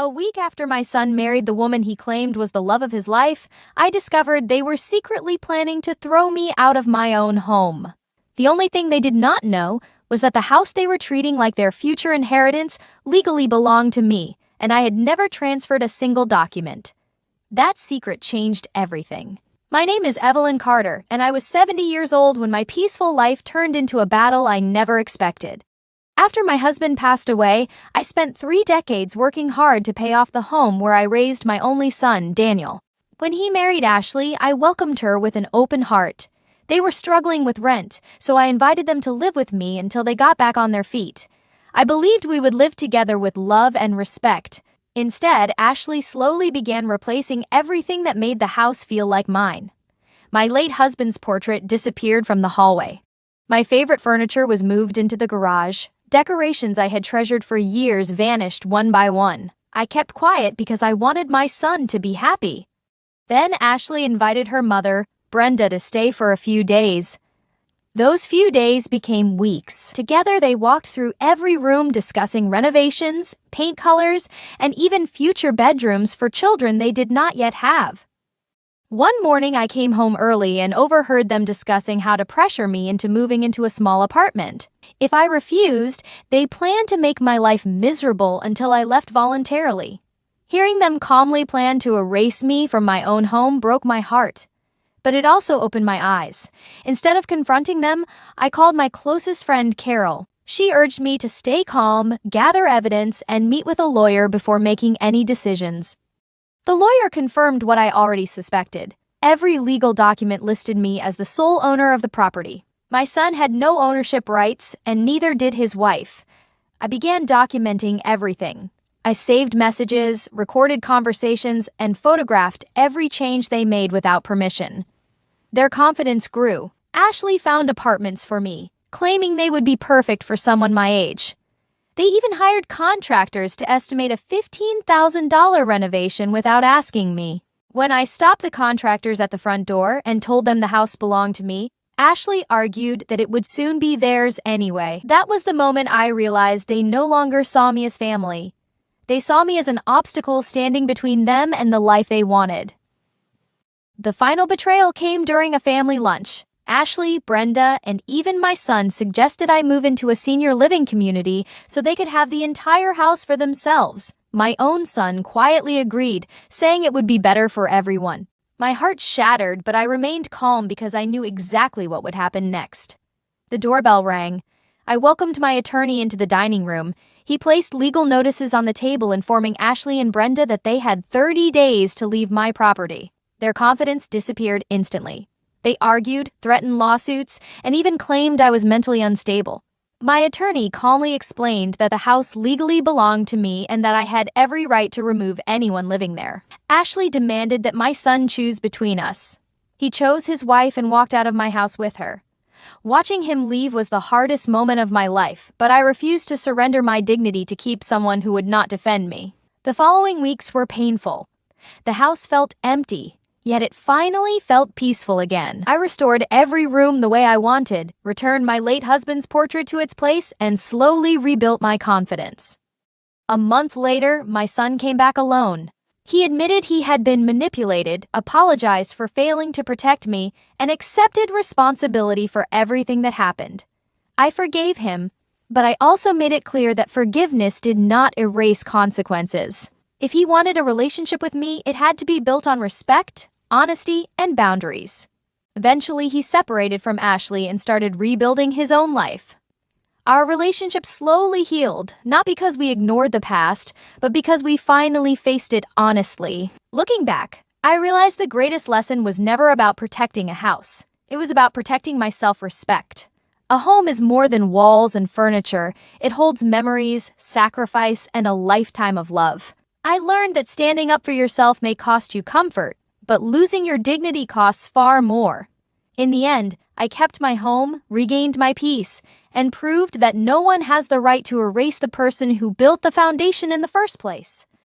A week after my son married the woman he claimed was the love of his life, I discovered they were secretly planning to throw me out of my own home. The only thing they did not know was that the house they were treating like their future inheritance legally belonged to me, and I had never transferred a single document. That secret changed everything. My name is Evelyn Carter, and I was 70 years old when my peaceful life turned into a battle I never expected. After my husband passed away, I spent 3 decades working hard to pay off the home where I raised my only son, Daniel. When he married Ashley, I welcomed her with an open heart. They were struggling with rent, so I invited them to live with me until they got back on their feet. I believed we would live together with love and respect. Instead, Ashley slowly began replacing everything that made the house feel like mine. My late husband's portrait disappeared from the hallway. My favorite furniture was moved into the garage. Decorations I had treasured for years vanished one by one. I kept quiet because I wanted my son to be happy. Then Ashley invited her mother, Brenda, to stay for a few days. Those few days became weeks. Together they walked through every room discussing renovations, paint colors, and even future bedrooms for children they did not yet have. One morning I came home early and overheard them discussing how to pressure me into moving into a small apartment. If I refused, they planned to make my life miserable until I left voluntarily. Hearing them calmly plan to erase me from my own home broke my heart. But it also opened my eyes. Instead of confronting them, I called my closest friend, Carol. She urged me to stay calm, gather evidence, and meet with a lawyer before making any decisions. The lawyer confirmed what I already suspected. Every legal document listed me as the sole owner of the property. My son had no ownership rights, and neither did his wife. I began documenting everything. I saved messages, recorded conversations, and photographed every change they made without permission. Their confidence grew. Ashley found apartments for me, claiming they would be perfect for someone my age. They even hired contractors to estimate a $15,000 renovation without asking me. When I stopped the contractors at the front door and told them the house belonged to me, Ashley argued that it would soon be theirs anyway. That was the moment I realized they no longer saw me as family. They saw me as an obstacle standing between them and the life they wanted. The final betrayal came during a family lunch. Ashley, Brenda, and even my son suggested I move into a senior living community so they could have the entire house for themselves. My own son quietly agreed, saying it would be better for everyone. My heart shattered, but I remained calm because I knew exactly what would happen next. The doorbell rang. I welcomed my attorney into the dining room. He placed legal notices on the table informing Ashley and Brenda that they had 30 days to leave my property. Their confidence disappeared instantly. They argued, threatened lawsuits, and even claimed I was mentally unstable. My attorney calmly explained that the house legally belonged to me and that I had every right to remove anyone living there. Ashley demanded that my son choose between us. He chose his wife and walked out of my house with her. Watching him leave was the hardest moment of my life, but I refused to surrender my dignity to keep someone who would not defend me. The following weeks were painful. The house felt empty. Yet it finally felt peaceful again. I restored every room the way I wanted, returned my late husband's portrait to its place, and slowly rebuilt my confidence. A month later, my son came back alone. He admitted he had been manipulated, apologized for failing to protect me, and accepted responsibility for everything that happened. I forgave him, but I also made it clear that forgiveness did not erase consequences. If he wanted a relationship with me, it had to be built on respect, honesty, and boundaries. Eventually, he separated from Ashley and started rebuilding his own life. Our relationship slowly healed, not because we ignored the past, but because we finally faced it honestly. Looking back, I realized the greatest lesson was never about protecting a house. It was about protecting my self-respect. A home is more than walls and furniture. It holds memories, sacrifice, and a lifetime of love. I learned that standing up for yourself may cost you comfort, but losing your dignity costs far more. In the end, I kept my home, regained my peace, and proved that no one has the right to erase the person who built the foundation in the first place.